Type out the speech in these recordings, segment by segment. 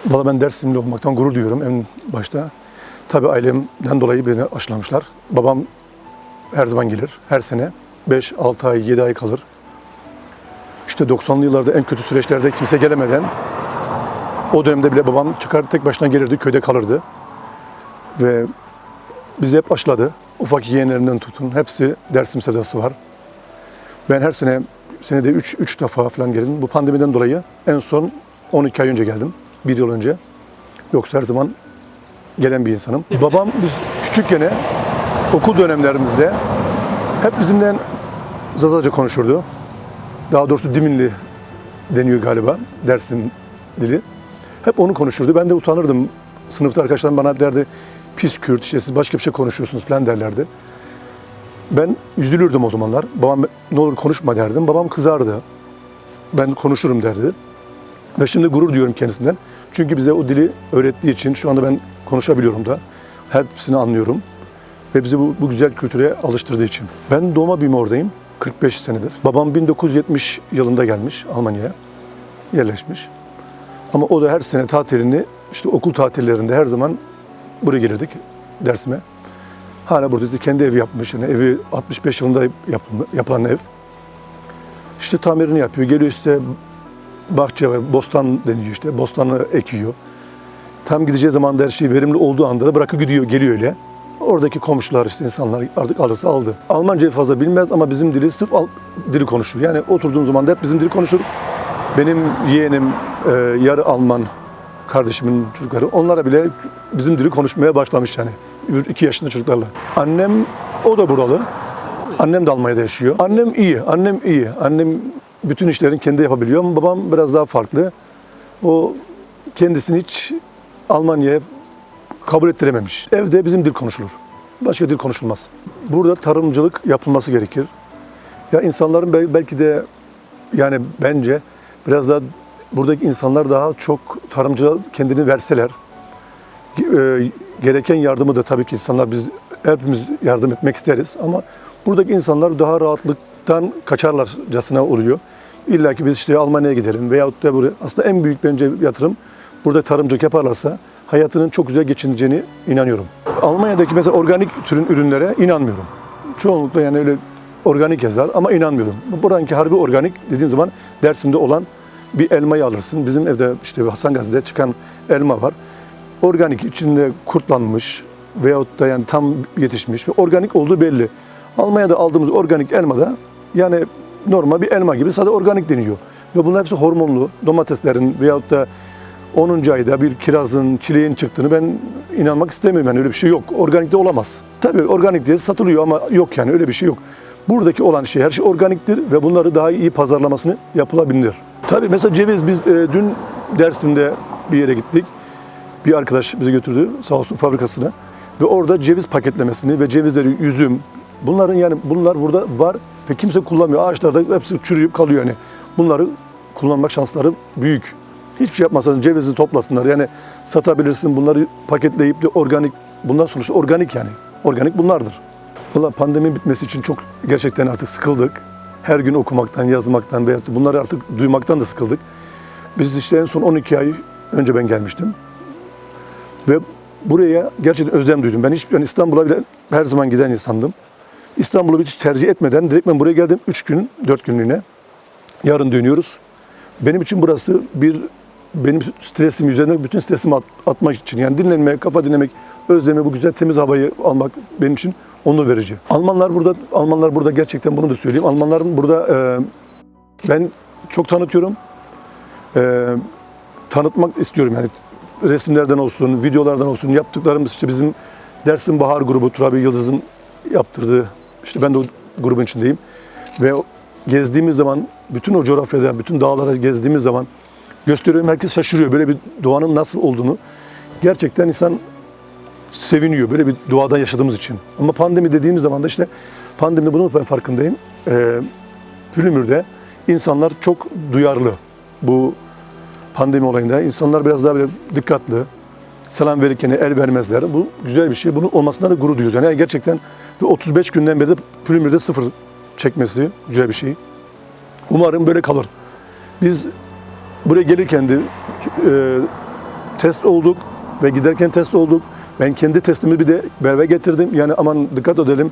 Valla ben Dersimli olmaktan gurur duyuyorum en başta. Tabii ailemden dolayı beni aşılamışlar. Babam her zaman gelir, her sene. 5, 6 ay, 7 ay kalır. İşte 90'lı yıllarda en kötü süreçlerde kimse gelemeden o dönemde bile babam çıkar tek başına gelirdi, köyde kalırdı. Ve bizi hep aşıladı. Ufak yeğenlerimden tutun, hepsi Dersim sevdası var. Ben her senede 3 defa falan geldim. Bu pandemiden dolayı en son 12 ay önce geldim. 1 yıl önce. Yoksa her zaman gelen bir insanım. Babam biz küçükken okul dönemlerimizde hep bizimle Zazaca konuşurdu. Daha doğrusu Diminli deniyor galiba, Dersim dili. Hep onu konuşurdu. Ben de utanırdım. Sınıfta arkadaşlarım bana derdi, pis Kürt, işte siz başka bir şey konuşuyorsunuz falan derlerdi. Ben üzülürdüm o zamanlar. Babam ne olur konuşma derdim. Babam kızardı. Ben konuşurum derdi. Ve şimdi gurur duyuyorum kendisinden. Çünkü bize o dili öğrettiği için şu anda ben konuşabiliyorum da. Hepsini anlıyorum. Ve bizi bu güzel kültüre alıştırdığı için. Ben doğma büyüme oradayım. 45 senedir. Babam 1970 yılında gelmiş Almanya'ya. Yerleşmiş. Ama o da her sene tatilini, işte okul tatillerinde her zaman buraya gelirdik Dersim'e. Hala burada işte kendi evi yapmış. Yani evi 65 yılında yapılan ev. İşte tamirini yapıyor. Geliyor işte bahçe var, bostan deniyor işte. Bostanı ekiyor. Tam gideceği zaman da her şey verimli olduğu anda da bırakıp gidiyor, geliyor öyle. Oradaki komşular işte insanlar artık alırsa aldı. Almancayı fazla bilmez ama bizim dili sırf dili konuşur. Yani oturduğun zaman da hep bizim dili konuşur. Benim yeğenim yarı Alman kardeşimin çocukları. Onlara bile bizim dili konuşmaya başlamış yani. 2 yaşında çocuklarla. Annem o da buralı. Annem de Almanya'da yaşıyor. Annem iyi. Annem bütün işlerini kendi yapabiliyor ama babam biraz daha farklı. O kendisini hiç Almanya'ya kabul ettirememiş. Evde bizim dil konuşulur. Başka dil konuşulmaz. Burada tarımcılık yapılması gerekir. Ya insanların belki de yani bence biraz daha buradaki insanlar daha çok tarımcılığa kendini verseler, gereken yardımı da tabii ki insanlar biz hepimiz yardım etmek isteriz ama buradaki insanlar daha rahatlıktan kaçarlarcasına oluyor. İlla ki biz işte Almanya'ya gidelim veyahut da buraya. Aslında en büyük bence yatırım burada tarımcılık yaparlarsa hayatının çok güzel geçineceğini inanıyorum. Almanya'daki mesela organik türün ürünlere inanmıyorum. Çoğunlukla yani öyle organik yazar ama inanmıyorum. Buradaki harbi organik dediğin zaman Dersim'de olan bir elmayı alırsın. Bizim evde işte Hasan Gazi'de çıkan elma var. Organik, içinde kurtlanmış veyahut da yani tam yetişmiş ve organik olduğu belli. Almanya'da aldığımız organik elmada yani normal bir elma gibi sadece organik deniyor. Ve bunlar hepsi hormonlu. Domateslerin veyahut da 10. ayda bir kirazın, çileğin çıktığını ben inanmak istemiyorum. Yani öyle bir şey yok. Organik de olamaz. Tabii organik diye satılıyor ama yok yani öyle bir şey yok. Buradaki olan şey, her şey organiktir ve bunları daha iyi pazarlamasını yapılabilir. Tabii mesela ceviz, biz dün Dersim'de bir yere gittik. Bir arkadaş bizi götürdü sağ olsun fabrikasına. Ve orada ceviz paketlemesini ve cevizleri, üzüm, bunlar burada var ve kimse kullanmıyor. Ağaçlarda hepsi çürüyüp kalıyor yani. Bunları kullanmak şansları büyük. Hiçbir şey yapmasan cevizi toplasınlar. Yani satabilirsin bunları paketleyip de organik. Bunlar sonuçta organik yani. Organik bunlardır. Valla pandemi bitmesi için çok gerçekten artık sıkıldık. Her gün okumaktan, yazmaktan veyahut da bunları artık duymaktan da sıkıldık. Biz işte en son 12 ay önce ben gelmiştim. Ve buraya gerçekten özlem duydum. Ben İstanbul'a bile her zaman giden insandım. İstanbul'u hiç tercih etmeden direkt ben buraya geldim. 3 gün, 4 günlüğüne. Yarın dönüyoruz. Benim için burası benim stresim üzerine bütün stresimi atmak için. Yani dinlenmek, kafa dinlemek, özlemi, bu güzel temiz havayı almak benim için onur verici. Almanlar burada gerçekten bunu da söyleyeyim. Almanların burada ben çok tanıtıyorum. Tanıtmak istiyorum yani. Resimlerden olsun, videolardan olsun yaptıklarımız işte bizim Dersim Bahar grubu, Turabi Yıldız'ın yaptırdığı, işte ben de o grubun içindeyim. Ve gezdiğimiz zaman, bütün o coğrafyada, bütün dağlara gezdiğimiz zaman gösteriyorum, herkes şaşırıyor böyle bir doğanın nasıl olduğunu. Gerçekten insan seviniyor böyle bir doğada yaşadığımız için. Ama pandemi dediğimiz zaman da işte pandemide bunun ben farkındayım. Pülümür'de insanlar çok duyarlı bu pandemi olayında. İnsanlar biraz daha böyle dikkatli, selam verirken el vermezler. Bu güzel bir şey. Bunun olmasından da gurur duyuyoruz. Yani gerçekten 35 günden beri de Pülümür'de 0 çekmesi güzel bir şey. Umarım böyle kalır. Biz buraya gelirken de test olduk ve giderken test olduk. Ben kendi testimi bir de eve getirdim. Yani aman dikkat edelim.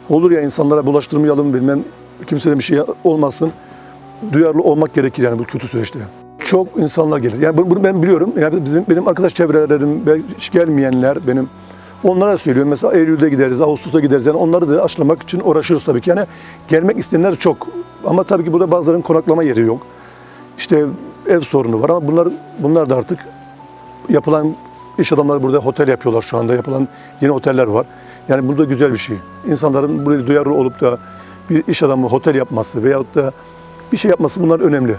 Olur ya insanlara bulaştırmayalım, bilmem kimseye bir şey olmasın. Duyarlı olmak gerekir yani bu kötü süreçte. Çok insanlar gelir. Yani bunu ben biliyorum. Yani benim arkadaş çevrelerim ve hiç gelmeyenler benim. Onlara söylüyorum. Mesela Eylül'de gideriz, Ağustos'ta gideriz. Yani onları da aşılamak için uğraşıyoruz tabii ki. Yani gelmek isteyenler çok. Ama tabii ki burada bazılarının konaklama yeri yok. İşte ev sorunu var ama bunlar da artık yapılan iş adamları burada otel yapıyorlar şu anda. Yapılan yeni oteller var. Yani bu da güzel bir şey. İnsanların buraya duyarlı olup da bir iş adamı otel yapması veyahut da bir şey yapması bunlar önemli.